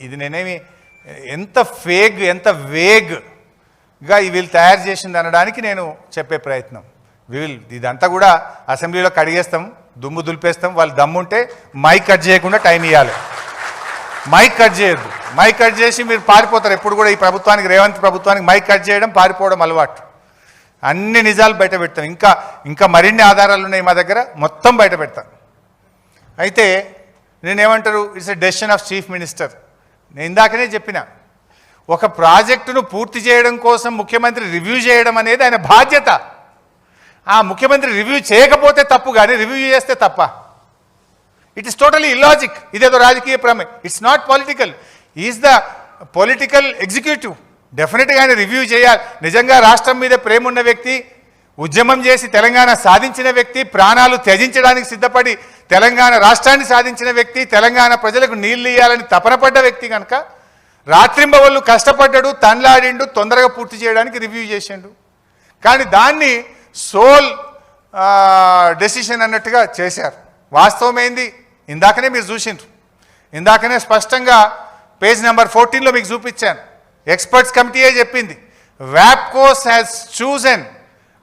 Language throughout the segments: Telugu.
ఇది నేనేమి ఎంత ఫేగ్ ఎంత వేగ్గా వీళ్ళు తయారు చేసింది అనడానికి నేను చెప్పే ప్రయత్నం. ఇదంతా కూడా అసెంబ్లీలో కడిగేస్తాం, దుమ్ము దులిపేస్తాం. వాళ్ళు దమ్ముంటే మైక్ కట్ చేయకుండా టైం ఇవ్వాలి. మైక్ కట్ చేయొద్దు. మైక్ కట్ చేసి మీరు పారిపోతారు. ఎప్పుడు కూడా ఈ ప్రభుత్వానికి, రేవంత్ ప్రభుత్వానికి మైక్ కట్ చేయడం, పారిపోవడం అలవాటు. అన్ని నిజాలు బయట పెడతాం. ఇంకా మరిన్ని ఆధారాలు ఉన్నాయి మా దగ్గర, మొత్తం బయట పెడతాను. అయితే నేనేమంటారు, it's a decision of chief minister. నేను ఇందాకనే చెప్పిన, ఒక ప్రాజెక్టును పూర్తి చేయడం కోసం ముఖ్యమంత్రి రివ్యూ చేయడం అనేది ఆయన బాధ్యత. ఆ ముఖ్యమంత్రి రివ్యూ చేయకపోతే తప్పు, కానీ రివ్యూ చేస్తే తప్ప. It is totally illogic. ఇదేదో రాజకీయ ప్రమేయం. It's not political. Is the political executive. డెఫినెట్గా ఆయన రివ్యూ చేయాలి. నిజంగా రాష్ట్రం మీద ప్రేమ ఉన్న వ్యక్తి, ఉద్యమం చేసి తెలంగాణ సాధించిన వ్యక్తి, ప్రాణాలు త్యజించడానికి సిద్ధపడి తెలంగాణ రాష్ట్రాన్ని సాధించిన వ్యక్తి, తెలంగాణ ప్రజలకు నీళ్లు ఇవ్వాలని తపనపడ్డ వ్యక్తి కనుక రాత్రింబవళ్ళు కష్టపడ్డాడు, తన్లాడిండు, తొందరగా పూర్తి చేయడానికి రివ్యూ చేసిండు. కానీ దాన్ని సోల్ డెసిషన్ అన్నట్టుగా చేశారు. వాస్తవమైంది ఇందాకనే మీరు చూసిండ్రు. ఇందాకనే స్పష్టంగా పేజ్ నెంబర్ 14లో మీకు చూపించాను. ఎక్స్పర్ట్స్ కమిటీయే చెప్పింది, వ్యాప్కోస్ has chosen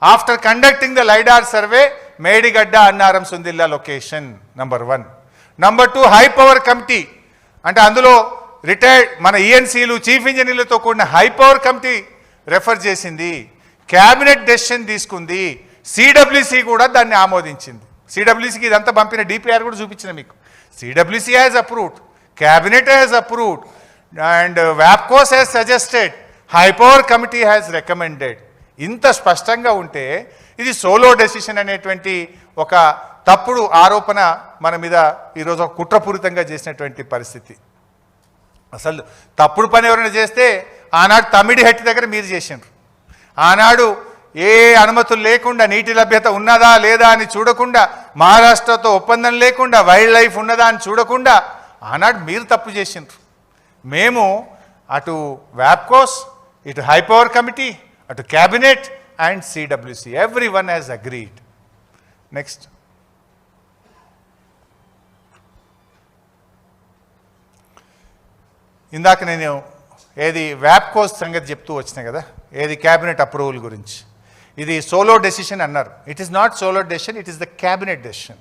after conducting the LiDAR survey Medigadda Annaram Sundilla location. Number 1. Number 2, high power committee అంటే అందులో రిటైర్డ్ మన ఈఎన్సీలు, చీఫ్ ఇంజనీర్లతో కూడిన హై పవర్ కమిటీ రెఫర్ చేసింది. క్యాబినెట్ డెసిషన్ తీసుకుంది. సిడబ్ల్యూసి కూడా దాన్ని ఆమోదించింది. సిడబ్ల్యూసికి ఇదంతా పంపిన డిపిఆర్ కూడా చూపించిన మీకు. CWC has approved, cabinet has approved, and వ్యాప్కోస్ has suggested, high power committee has recommended. ఇంత స్పష్టంగా ఉంటే ఇది సోలో డెసిషన్ అనేటువంటి ఒక తప్పుడు ఆరోపణ మన మీద ఈరోజు ఒక కుట్రపూరితంగా చేసినటువంటి పరిస్థితి. అసలు తప్పుడు పని ఎవరైనా చేస్తే ఆనాడు తమిడి హెట్టి దగ్గర మీరు చేసిండ్రు. ఆనాడు ఏ అనుమతులు లేకుండా, నీటి లభ్యత ఉన్నదా లేదా అని చూడకుండా, మహారాష్ట్రతో ఒప్పందం లేకుండా, వైల్డ్ లైఫ్ ఉన్నదా అని చూడకుండా ఆనాడు మీరు తప్పు చేసిండ్రు. మేము అటు వ్యాప్కోస్, ఇటు హై పవర్ కమిటీ, అటు cabinet and CWC, everyone has agreed. Next. ఇందాక నేను ఏది వ్యాప్కోస్ సంగతి చెప్తూ వచ్చినా కదా, ఏది క్యాబినెట్ అప్రూవల్ గురించి. ఇది సోలో డెసిషన్ అన్నారు. It is not solo decision, it is the cabinet decision.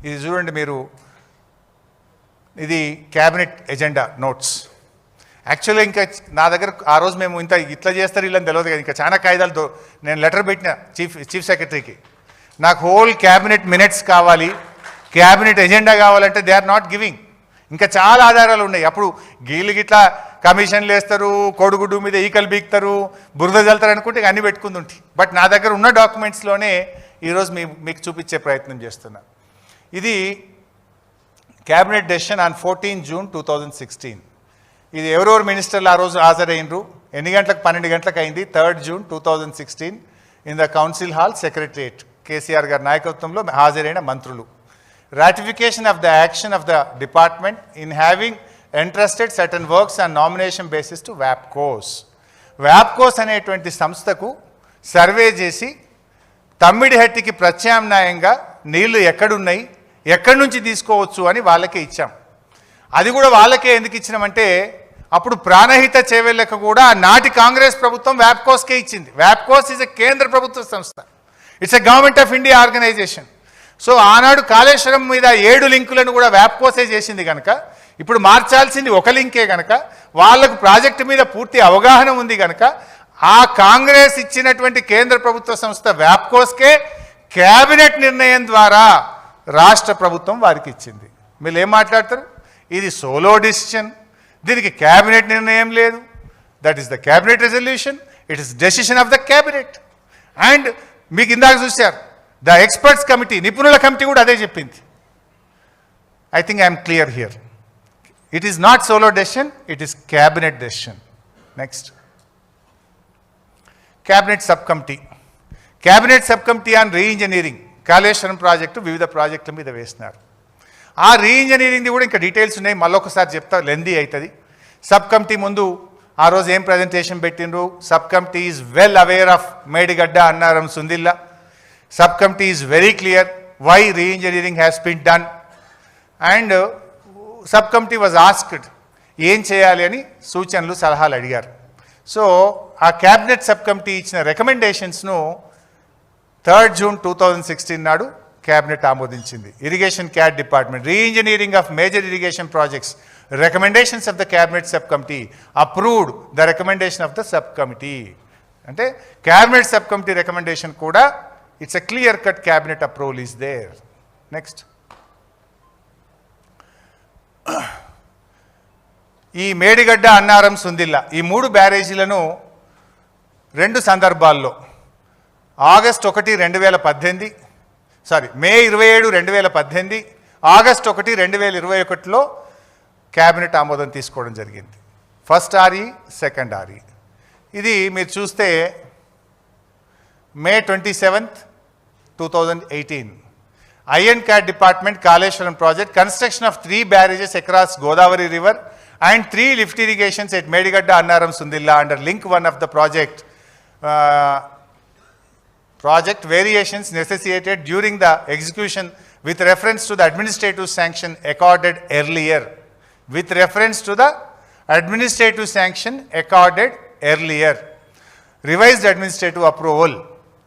ఇది చూడండి మీరు, ఇది క్యాబినెట్ ఎజెండా నోట్స్. యాక్చువల్గా ఇంకా నా దగ్గర ఆ రోజు మేము ఇట్లా చేస్తారు వీళ్ళని తెలియదు కదా, ఇంకా చాలా కాయిదాలతో నేను లెటర్ పెట్టిన చీఫ్ సెక్రటరీకి. నాకు హోల్ క్యాబినెట్ మినిట్స్ కావాలి, క్యాబినెట్ ఎజెండా కావాలంటే దే ఆర్ నాట్ గివింగ్. ఇంకా చాలా ఆధారాలు ఉన్నాయి. అప్పుడు గీళ్ళు గిట్లా కమిషన్లు వేస్తారు, కోడిగుడ్డు మీద ఈకలు బీక్తారు, బురద జల్తారు అనుకుంటే అన్నీ పెట్టుకుంది ఉంటాయి. బట్ నా దగ్గర ఉన్న డాక్యుమెంట్స్లోనే ఈరోజు మీకు చూపించే ప్రయత్నం చేస్తున్నా. ఇది క్యాబినెట్ డెసిషన్ ఆన్ 14 జూన్ 2016. ఇది ఎవరెవరు మినిస్టర్లు ఆ రోజు హాజరైనరు, ఎన్ని గంటలకు, 12 గంటలకు అయింది. 3 June 2016 in the council hall, secretariat, KCR గారి నాయకత్వంలో హాజరైన మంత్రులు. Ratification of the action of the department in having entrusted certain works on nomination basis to WAPCOS. WAPCOS అనేటువంటి సంస్థకు సర్వే చేసి తమ్మిడిహట్టికి ప్రత్యామ్నాయంగా నీళ్లు ఎక్కడున్నాయి, ఎక్కడి నుంచి తీసుకోవచ్చు అని వాళ్ళకే ఇచ్చాం. అది కూడా వాళ్ళకే ఎందుకు ఇచ్చినామంటే, అప్పుడు ప్రాణహిత చేవేళ్ళకు కూడా నాటి కాంగ్రెస్ ప్రభుత్వం వ్యాప్కోస్కే ఇచ్చింది. వ్యాప్కోస్ ఈజ్ ఎ కేంద్ర ప్రభుత్వ సంస్థ. It's a government of India organization. So ఆనాడు కాళేశ్వరం మీద 7 లింకులను కూడా వ్యాప్కోసే చేసింది కనుక, ఇప్పుడు మార్చాల్సింది ఒక లింకే కనుక, వాళ్లకు ప్రాజెక్టు మీద పూర్తి అవగాహన ఉంది కనుక, ఆ కాంగ్రెస్ ఇచ్చినటువంటి కేంద్ర ప్రభుత్వ సంస్థ వ్యాప్కోస్కే క్యాబినెట్ నిర్ణయం ద్వారా రాష్ట్ర ప్రభుత్వం వారికి ఇచ్చింది. మీరు ఏం మాట్లాడతారు? ఇది సోలో డిసిషన్, దీనికి క్యాబినెట్ నిర్ణయం లేదు. That is the cabinet resolution, it is decision of the cabinet. And మీకు ఇందాక చూశారు, ద ఎక్స్పర్ట్స్ కమిటీ, నిపుణుల కమిటీ కూడా అదే చెప్పింది. I think I'm clear here. It is not solo decision, it is cabinet decision. Next. Cabinet sub committee. Cabinet sub committee on re-engineering, Kaleshwaram project వివిధ ప్రాజెక్టుల మీద వేసినారు. ఆ రీఇంజనీరింగ్ది కూడా ఇంకా డీటెయిల్స్ ఉన్నాయి, మళ్ళొకసారి చెప్తా, లెందీ అవుతుంది. సబ్ కమిటీ ముందు ఆ రోజు ఏం ప్రజెంటేషన్ పెట్టిండ్రు? Sub committee is well aware of Medigadda Annaram Sundilla. Subcommittee is very clear why re-engineering has been done, and subcommittee was asked, ఏం చేయాలి అని సూచనలు సలహాలు అడిగారు. సో ఆ క్యాబినెట్ సబ్ కమిటీ ఇచ్చిన రికమెండేషన్స్ను 3 జూన్ 2016 నాడు క్యాబినెట్ ఆమోదించింది. Irrigation CAD department reengineering of major irrigation projects recommendations of the cabinet sub committee approved the recommendation of the sub committee. అంటే క్యాబినెట్ సబ్ కమిటీ రికమెండేషన్ కూడా it's a clear cut cabinet approval is there. Next, ఈ మేడిగడ్డ, అన్నారం, సుందిల్ల ఈ 3 బ్యారేజీలను 2 సందర్భాల్లో ఆగస్ట్ 1, 2018 మే 27, 2018, ఆగస్ట్ 1, 2021లో క్యాబినెట్ ఆమోదం తీసుకోవడం జరిగింది. First RE, second RE. ఇది మీరు చూస్తే మే 27, 2018 IN CAD department Kaleshwaram project construction of 3 barrages across Godavari river and 3 lift irrigations at Medigadda, Annaram, Sundilla under link 1 of the project. Project variations necessitated during the execution with reference to the administrative sanction accorded earlier. With reference to the administrative sanction accorded earlier. Revised administrative approval.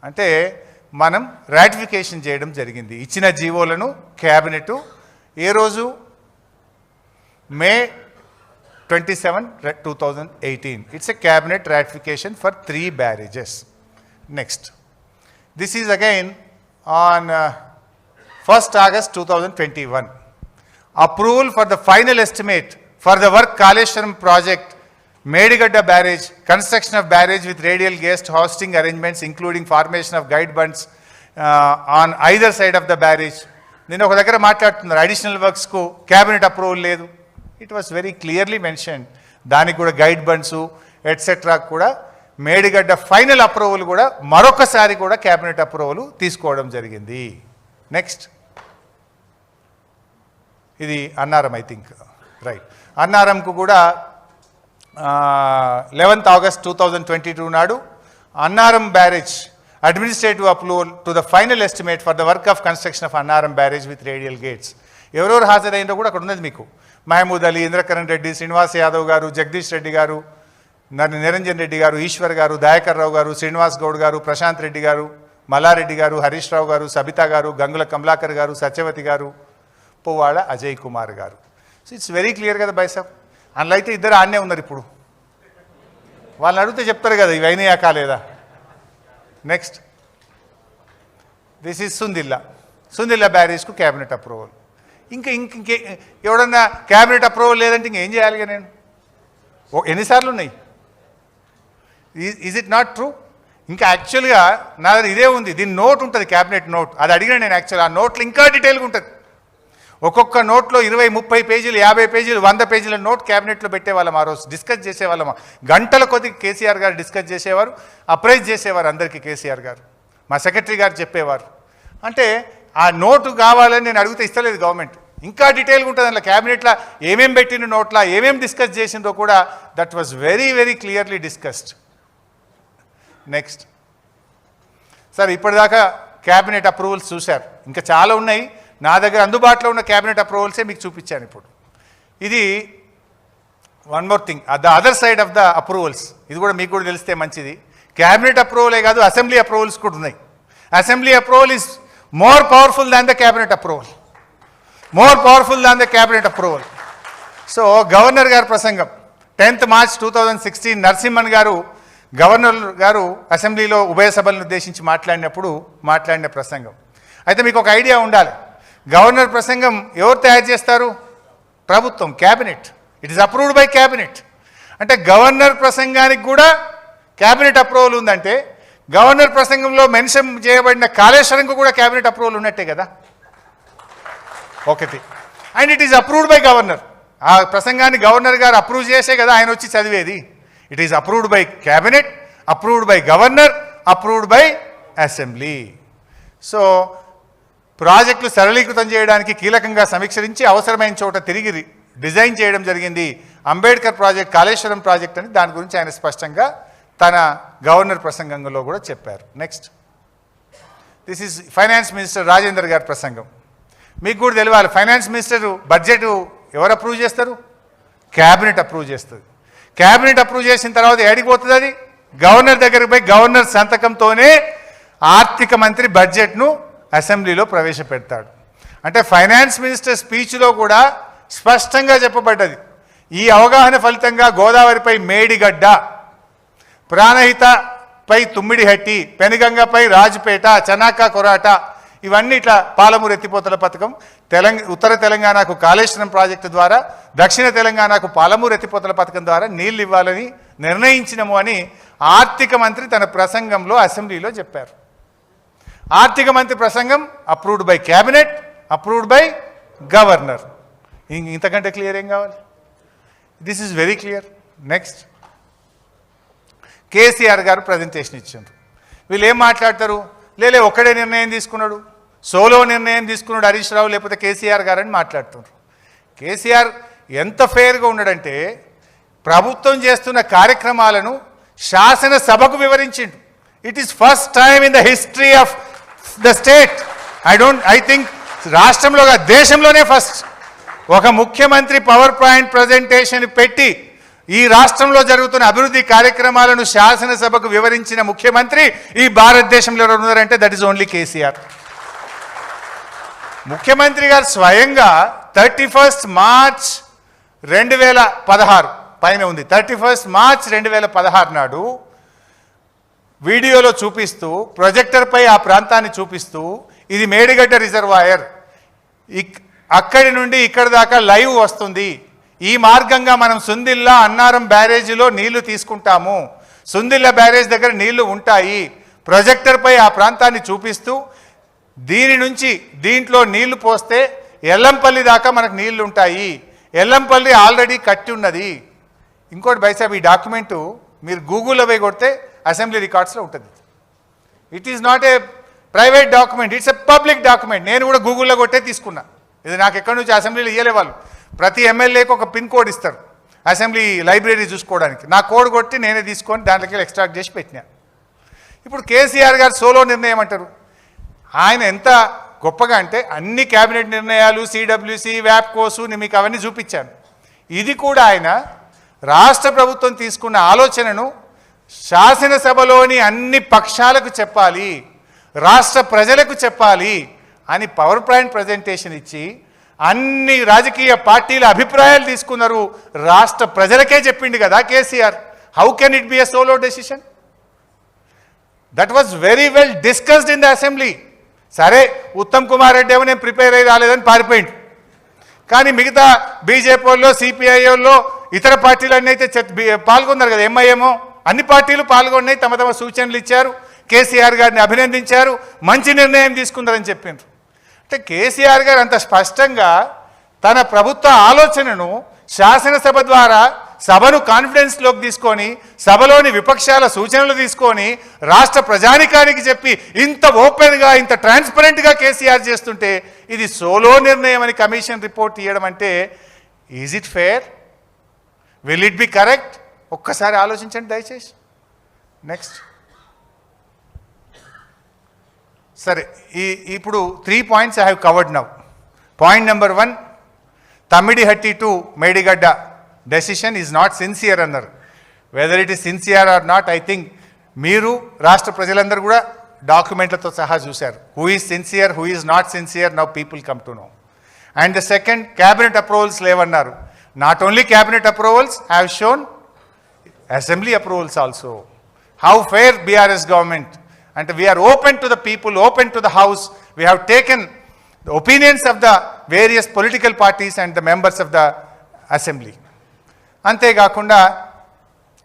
అంటే మనం రాటిఫికేషన్ చేయడం జరిగింది. ఇచ్చిన జీవోలను క్యాబినెట్ ఏ రోజు? మే 27, 2018. It's a cabinet ratification for 3 barrages. Next, this is again on 1st August 2021. Approval for the final estimate for the work Kaleshwaram project, Medigadda barrage, construction of barrage with radial guest hosting arrangements including formation of guide bunds on either side of the barrage. నేను ఒక దగ్గర మాట్లాడుతున్నారు అడిషనల్ వర్క్స్కు క్యాబినెట్ అప్రూవల్ లేదు. It was very clearly mention. దానికి కూడా గైడ్ బండ్స్ ఎట్సెట్రా కూడా మేడిగడ్డ ఫైనల్ అప్రూవల్ కూడా మరొకసారి కూడా క్యాబినెట్ అప్రూవల్ తీసుకోవడం జరిగింది. నెక్స్ట్, ఇది అన్నారం, ఐ థింక్ రైట్. అన్నారంకు కూడా 11th August 2022 నాడు Annaram barrage administrative approval to the final estimate for the work of construction of Annaram barrage with radial gates. ఎవరెవరు హాజరైందో కూడా అక్కడ ఉన్నది మీకు. మహమూద్ అలీ, ఇంద్రకరణ్ రెడ్డి, శ్రీనివాస్ యాదవ్ గారు, జగదీష్ రెడ్డి గారు, నిరంజన్ రెడ్డి గారు, ఈశ్వర్ గారు, దయాకర్ రావు గారు, శ్రీనివాస్ గౌడ్ గారు, ప్రశాంత్ రెడ్డి గారు, మల్లారెడ్డి గారు, హరీష్ రావు గారు, సబితా గారు, గంగుల కమలాకర్ గారు, సత్యవతి గారు, పువ్వాడ అజయ్ కుమార్ గారు. సో ఇట్స్ వెరీ క్లియర్ కదా బై సాబ్. అందులో అయితే ఇద్దరు ఆన్నే ఉన్నారు. ఇప్పుడు వాళ్ళని అడిగితే చెప్తారు కదా ఇవి అయినాయా కాలేదా. నెక్స్ట్, దిస్ ఈజ్ సుందిల్లా బ్యారేజ్కు క్యాబినెట్ అప్రూవల్. ఇంకే ఎవడన్నా క్యాబినెట్ అప్రూవల్ లేదంటే ఇంకేం చేయాలిగా నేను? ఎన్నిసార్లు ఉన్నాయి? Is it not true? ఇంకా యాక్చువల్గా నా దగ్గర ఇదే ఉంది. దీని నోట్ ఉంటుంది, క్యాబినెట్ నోట్. అది అడిగిన నేను యాక్చువల్ ఆ నోట్లో ఇంకా డీటెయిల్గా ఉంటుంది. ఒక్కొక్క నోట్లో 20, 30 పేజీలు, 50 పేజీలు, 100 పేజీల నోట్ క్యాబినెట్లో పెట్టేవాళ్ళం. ఆ రోజు డిస్కస్ చేసేవాళ్ళం. గంటల కొద్ది కేసీఆర్ గారు డిస్కస్ చేసేవారు, అప్రైజ్ చేసేవారు అందరికీ కేసీఆర్ గారు. మా సెక్రటరీ గారు చెప్పేవారు. అంటే ఆ నోటు కావాలని నేను అడిగితే ఇస్తలేదు గవర్నమెంట్. ఇంకా డీటెయిల్గా ఉంటుంది అందులో. క్యాబినెట్లో ఏమేం పెట్టిన నోట్లా, ఏమేం డిస్కస్ చేసిందో కూడా that was very very clearly discussed. Next, sir ఇప్పటిదాకా క్యాబినెట్ అప్రూవల్స్ చూశారు. ఇంకా చాలా ఉన్నాయి. నా దగ్గర అందుబాటులో ఉన్న క్యాబినెట్ అప్రూవల్సే మీకు చూపించాను ఇప్పుడు. ఇది one more thing, the other side of the approvals. ఇది కూడా మీకు కూడా తెలిస్తే మంచిది. క్యాబినెట్ అప్రూవలే కాదు, అసెంబ్లీ అప్రూవల్స్ కూడా ఉన్నాయి. Assembly approval is more powerful than the cabinet approval. More powerful than the cabinet approval. So, Governor గారు ప్రసంగం 10th March 2016 నరసింహన్ గారు గవర్నర్ గారు అసెంబ్లీలో ఉభయ సభలను ఉద్దేశించి మాట్లాడిన ప్రసంగం. అయితే మీకు ఒక ఐడియా ఉండాలి. గవర్నర్ ప్రసంగం ఎవరు తయారు చేస్తారు? ప్రభుత్వం, cabinet. It is approved by cabinet. అంటే గవర్నర్ ప్రసంగానికి కూడా క్యాబినెట్ అప్రూవల్ ఉందంటే గవర్నర్ ప్రసంగంలో మెన్షన్ చేయబడిన కాళేశ్వరంకు కూడా క్యాబినెట్ అప్రూవల్ ఉన్నట్టే కదా ఒకటి. And it is approved by governor. ఆ ప్రసంగాన్ని గవర్నర్ గారు అప్రూవ్ చేసే కదా ఆయన వచ్చి చదివేది. It is approved by cabinet, approved by governor, approved by assembly. So ప్రాజెక్టులు సరళీకృతం చేయడానికి కీలకంగా సమీక్షించి అవసరమైన చోట తిరిగి డిజైన్ చేయడం జరిగింది. అంబేద్కర్ ప్రాజెక్ట్, కాళేశ్వరం ప్రాజెక్ట్ అని దాని గురించి ఆయన స్పష్టంగా తన గవర్నర్ ప్రసంగంలో కూడా చెప్పారు. Next, this is finance minister Rajender గారి ప్రసంగం. మీకు కూడా తెలియాలి, ఫైనాన్స్ మినిస్టర్ బడ్జెట్ ఎవరు అప్రూవ్ చేస్తారు? క్యాబినెట్ అప్రూవ్ చేస్తుంది. క్యాబినెట్ అప్రూవ్ చేసిన తర్వాత ఏడికి పోతుంది? అది గవర్నర్ దగ్గరికి పోయి గవర్నర్ సంతకంతోనే ఆర్థిక మంత్రి బడ్జెట్ను అసెంబ్లీలో ప్రవేశపెడతాడు. అంటే ఫైనాన్స్ మినిస్టర్ స్పీచ్లో కూడా స్పష్టంగా చెప్పబడ్డది, ఈ అవగాహన ఫలితంగా గోదావరిపై మేడిగడ్డ, ప్రాణహితపై తుమ్మిడిహట్టి, పెనుగంగపై రాజుపేట, చనాకా కొరాట, ఇవన్నీ ఇట్లా పాలమూరు ఎత్తిపోతల పథకం, ఉత్తర తెలంగాణకు కాళేశ్వరం ప్రాజెక్టు ద్వారా, దక్షిణ తెలంగాణకు పాలమూరు ఎత్తిపోతల పథకం ద్వారా నీళ్లు ఇవ్వాలని నిర్ణయించినము అని ఆర్థిక మంత్రి తన ప్రసంగంలో అసెంబ్లీలో చెప్పారు. ఆర్థిక మంత్రి ప్రసంగం approved by cabinet, approved by governor. ఇంతకంటే క్లియర్ ఏం కావాలి? This is very clear. Next, KCR గారు ప్రజెంటేషన్ ఇచ్చారు. వీళ్ళు ఏం మాట్లాడతారు? లేలే ఒక్కడే నిర్ణయం తీసుకున్నాడు, సోలో నిర్ణయం తీసుకున్నాడు హరీష్ రావు లేకపోతే కేసీఆర్ గారు అని మాట్లాడుతున్నారు. కేసీఆర్ ఎంత ఫెయిర్గా ఉన్నాడంటే ప్రభుత్వం చేస్తున్న కార్యక్రమాలను శాసనసభకు వివరించిండు. It is first time in the history of the state, I think రాష్ట్రంలో దేశంలోనే ఫస్ట్ ఒక ముఖ్యమంత్రి పవర్ పాయింట్ ప్రజెంటేషన్ పెట్టి ఈ రాష్ట్రంలో జరుగుతున్న అభివృద్ధి కార్యక్రమాలను శాసనసభకు వివరించిన ముఖ్యమంత్రి ఈ భారతదేశంలో ఎవరు ఉన్నారంటే దట్ ఈస్ ఓన్లీ కేసీఆర్. ముఖ్యమంత్రి గారు స్వయంగా 31 మార్చ్ 2016 పైన ఉంది, 31 మార్చ్ 2016 నాడు వీడియోలో చూపిస్తూ, ప్రొజెక్టర్పై ఆ ప్రాంతాన్ని చూపిస్తూ, ఇది మేడిగడ్డ రిజర్వాయర్, అక్కడి నుండి ఇక్కడి దాకా లైవ్ వస్తుంది, ఈ మార్గంగా మనం సుందిల్లా అన్నారం బ్యారేజీలో నీళ్లు తీసుకుంటాము, సుందిల్లా బ్యారేజ్ దగ్గర నీళ్లు ఉంటాయి, ప్రొజెక్టర్పై ఆ ప్రాంతాన్ని చూపిస్తూ దీని నుంచి దీంట్లో నీళ్లు పోస్తే ఎల్లంపల్లి దాకా మనకు నీళ్లు ఉంటాయి, ఎల్లంపల్లి ఆల్రెడీ కట్టి ఉన్నది. ఇంకోటి బైసాబ్, ఈ డాక్యుమెంటు మీరు గూగుల్లో పోయి కొడితే అసెంబ్లీ రికార్డ్స్లో ఉంటుంది. It is not a private document, it's a public document. నేను కూడా గూగుల్లో కొట్టే తీసుకున్నా. ఇది నాకు ఎక్కడి నుంచి అసెంబ్లీలో ఇయ్యలే వాళ్ళు. ప్రతి ఎమ్మెల్యేకి ఒక పిన్ కోడ్ ఇస్తారు అసెంబ్లీ లైబ్రరీ చూసుకోవడానికి. నా కోడ్ కొట్టి నేనే తీసుకొని దాంట్లోకి ఎక్స్ట్రాక్ట్ చేసి పెట్టినా. ఇప్పుడు కేసీఆర్ గారు సోలో నిర్ణయం అంటారు. ఆయన ఎంత గొప్పగా అంటే అన్ని క్యాబినెట్ నిర్ణయాలు, సిడబ్ల్యూసి, వ్యాప్కోసు, నేను మీకు అవన్నీ చూపించాను. ఇది కూడా ఆయన రాష్ట్ర ప్రభుత్వం తీసుకున్న ఆలోచనను శాసనసభలోని అన్ని పక్షాలకు చెప్పాలి, రాష్ట్ర ప్రజలకు చెప్పాలి అని పవర్ పాయింట్ ప్రజెంటేషన్ ఇచ్చి అన్ని రాజకీయ పార్టీల అభిప్రాయాలు తీసుకున్నారు. రాష్ట్ర ప్రజలకే చెప్పిండు కదా KCR. How can it be a solo decision? That was very well discussed in the assembly. సరే, ఉత్తమ్ కుమార్ రెడ్డి ఏమో నేను ప్రిపేర్ అయ్యి రాలేదని పారిపోయింది. కానీ మిగతా బీజేపీ వాళ్ళు, సిపిఐ వాళ్ళు, ఇతర పార్టీలన్నీ అయితే పాల్గొన్నారు కదా. ఎంఐఎంఓ అన్ని పార్టీలు పాల్గొన్నాయి, తమ తమ సూచనలు ఇచ్చారు, కేసీఆర్ గారిని అభినందించారు, మంచి నిర్ణయం తీసుకున్నారని చెప్పిండ్రు. అంటే కేసీఆర్ గారు అంత స్పష్టంగా తన ప్రభుత్వ ఆలోచనను శాసనసభ ద్వారా సభను కాన్ఫిడెన్స్లోకి తీసుకొని, సభలోని విపక్షాల సూచనలు తీసుకొని రాష్ట్ర ప్రజానికానికి చెప్పి ఇంత ఓపెన్గా, ఇంత ట్రాన్స్పరెంట్గా కేసీఆర్ చేస్తుంటే ఇది సోలో నిర్ణయం అని కమిషన్ రిపోర్ట్ ఇవ్వడం అంటే is it fair? Will it be correct? ఒక్కసారి ఆలోచించండి దయచేసి. నెక్స్ట్, సరే, ఇప్పుడు 3 points I have covered now. Point number 1, Tamidihatti to Medigadda decision is not sincere అన్నారు. Whether it is sincere or not, I think మీరు రాష్ట్ర ప్రజలందరూ కూడా డాక్యుమెంట్లతో సహా చూశారు. Who is sincere, who is not sincere, now people come to know. And the second, cabinet approvals లేవన్నారు. Not only cabinet approvals, I have shown assembly approvals also. How fair BRS government. And we are open to the people, open to the house. We have taken the opinions of the various political parties and the members of the assembly. అంతేకాకుండా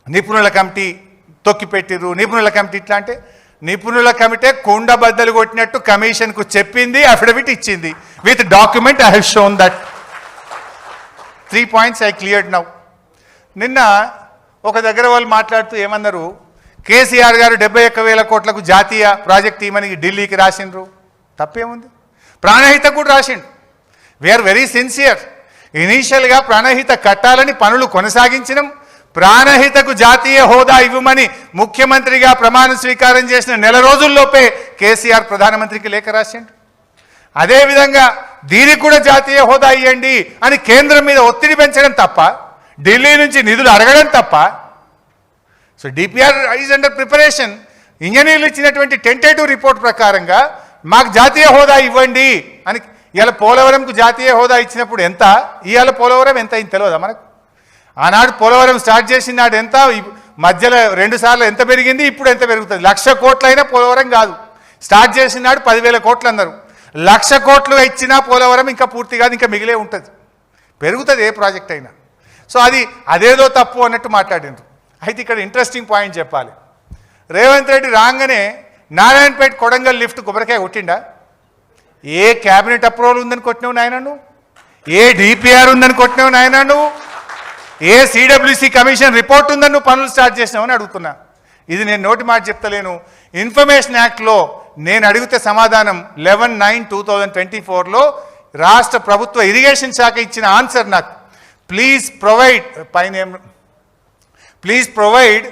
నిపుణుల కమిటీ తొక్కిపెట్టిరు, నిపుణుల కమిటీ ఇట్లా అంటే నిపుణుల కమిటీ కుండ బద్దలు కొట్టినట్టు కమిషన్కు చెప్పింది, అఫిడవిట్ ఇచ్చింది. With document I have shown that. 3 points I cleared now. నిన్న ఒక దగ్గర వాళ్ళు మాట్లాడుతూ ఏమన్నారు, కేసీఆర్ గారు 71,000 కోట్లకు జాతీయ ప్రాజెక్ట్ ఇవ్వమని ఢిల్లీకి రాసిండ్రు. తప్పేముంది? ప్రాణహిత కూడా రాసిండు. వీఆర్ వెరీ సిన్సియర్. ఇనీషియల్గా ప్రాణహిత కట్టాలని పనులు కొనసాగించినాం. ప్రాణహితకు జాతీయ హోదా ఇవ్వమని ముఖ్యమంత్రిగా ప్రమాణ స్వీకారం చేసిన నెల రోజుల్లోపే కేసీఆర్ ప్రధానమంత్రికి లేఖ రాసిండు. అదేవిధంగా దీనికి కూడా జాతీయ హోదా ఇవ్వండి అని కేంద్రం మీద ఒత్తిడి పెంచడం తప్ప ఢిల్లీ నుంచి నిధులు అడగడం తప్ప. So DPR is under preparation. ఇంజనీర్లు ఇచ్చినటువంటి టెంటేటివ్ రిపోర్ట్ ప్రకారంగా మాకు జాతీయ హోదా ఇవ్వండి అని. ఇవాళ పోలవరంకు జాతీయ హోదా ఇచ్చినప్పుడు ఎంత, ఇవాళ పోలవరం ఎంత అయింది తెలియదా మనకు? ఆనాడు పోలవరం స్టార్ట్ చేసిన నాడు ఎంత, మధ్యలో 2 సార్లు ఎంత పెరిగింది, ఇప్పుడు ఎంత పెరుగుతుంది? 1,00,000 కోట్లైనా పోలవరం కాదు. స్టార్ట్ చేసిన నాడు 10,000 కోట్లు అన్నారు. 1,00,000 కోట్లు ఇచ్చినా పోలవరం ఇంకా పూర్తి కాదు, ఇంకా మిగిలే ఉంటుంది. పెరుగుతుంది ఏ ప్రాజెక్ట్ అయినా. సో అదేదో తప్పు అన్నట్టు మాట్లాడినారు. అయితే ఇక్కడ ఇంట్రెస్టింగ్ పాయింట్ చెప్పాలి. రేవంత్ రెడ్డి రాగానే నారాయణపేట కొడంగల్ లిఫ్ట్ కొబ్బరికాయ కొట్టిండా? ఏ క్యాబినెట్ అప్రూవల్ ఉందని కొట్టినావు నాయన నువ్వు? ఏ డిపిఆర్ ఉందని కొట్టినావు నాయన నువ్వు? ఏ సిడబ్ల్యూసి కమిషన్ రిపోర్ట్ ఉందని నువ్వు పనులు స్టార్ట్ చేసినావని అడుగుతున్నా. ఇది నేను నోటి మాట చెప్తలేను. ఇన్ఫర్మేషన్ యాక్ట్లో నేను అడిగితే సమాధానం 11/9/2024లో రాష్ట్ర ప్రభుత్వ ఇరిగేషన్ శాఖ ఇచ్చిన ఆన్సర్ నాకు, please provide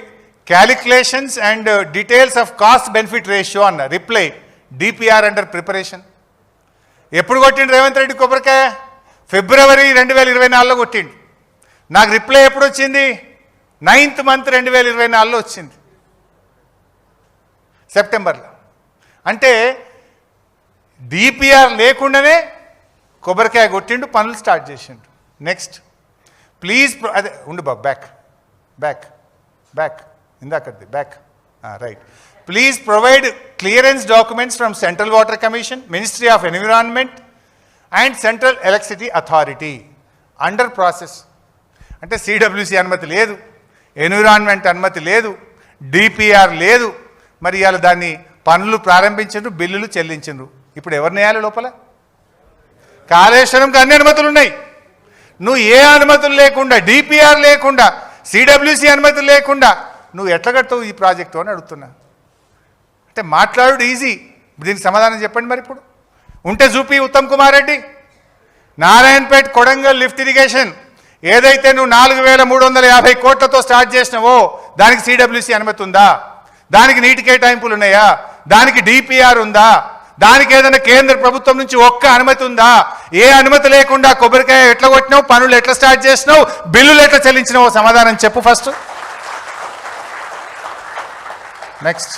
calculations and details of cost benefit ratio అన్న రిప్లై, డిపిఆర్ అండర్ ప్రిపరేషన్. ఎప్పుడు కొట్టిండు రేవంత్ రెడ్డి కొబ్బరికాయ? ఫిబ్రవరి 2024లో కొట్టిండు. నాకు రిప్లై ఎప్పుడు వచ్చింది? 9th month 2024లో వచ్చింది, సెప్టెంబర్లో. అంటే డిపిఆర్ లేకుండానే కొబ్బరికాయ కొట్టిండు, పనులు స్టార్ట్ చేసిండు. నెక్స్ట్ ప్లీజ్ అదే ఉండు బాబు, బ్యాక్ ఇందాకది back right. Please provide clearance documents from central water commission, ministry of environment and central electricity authority under process. అంటే సిడబ్ల్యూసి అనుమతి లేదు, ఎన్విరాన్మెంట్ అనుమతి లేదు, డిపిఆర్ లేదు. మరి ఇవాళ దాన్ని పనులు ప్రారంభించండ్రు, బిల్లులు చెల్లించండ్రు. ఇప్పుడు ఎవరిని వేయాలి లోపల? కాళేశ్వరంకి అన్ని అనుమతులు ఉన్నాయి. నువ్వు ఏ అనుమతులు లేకుండా, డిపిఆర్ లేకుండా, సిడబ్ల్యూసి అనుమతులు లేకుండా నువ్వు ఎట్లా కడతావు ఈ ప్రాజెక్టు అని అడుగుతున్నా. అంటే మాట్లాడు ఈజీ, దీనికి సమాధానం చెప్పండి. మరి ఇప్పుడు ఉంటే చూపి ఉత్తమ్ కుమార్ రెడ్డి. నారాయణపేట కొడంగల్ లిఫ్ట్ ఇరిగేషన్ ఏదైతే నువ్వు 4,350 కోట్లతో స్టార్ట్ చేసినావో దానికి సిడబ్ల్యూసి అనుమతి ఉందా? దానికి నీటి కేటాయింపులు ఉన్నాయా? దానికి డిపిఆర్ ఉందా? దానికి ఏదైనా కేంద్ర ప్రభుత్వం నుంచి ఒక్క అనుమతి ఉందా? ఏ అనుమతి లేకుండా కొబ్బరికాయ ఎట్లా కొట్టినావు, పనులు ఎట్లా స్టార్ట్ చేసినావు, బిల్లులు ఎట్లా చెల్లించినావో సమాధానం చెప్పు ఫస్ట్. నెక్స్ట్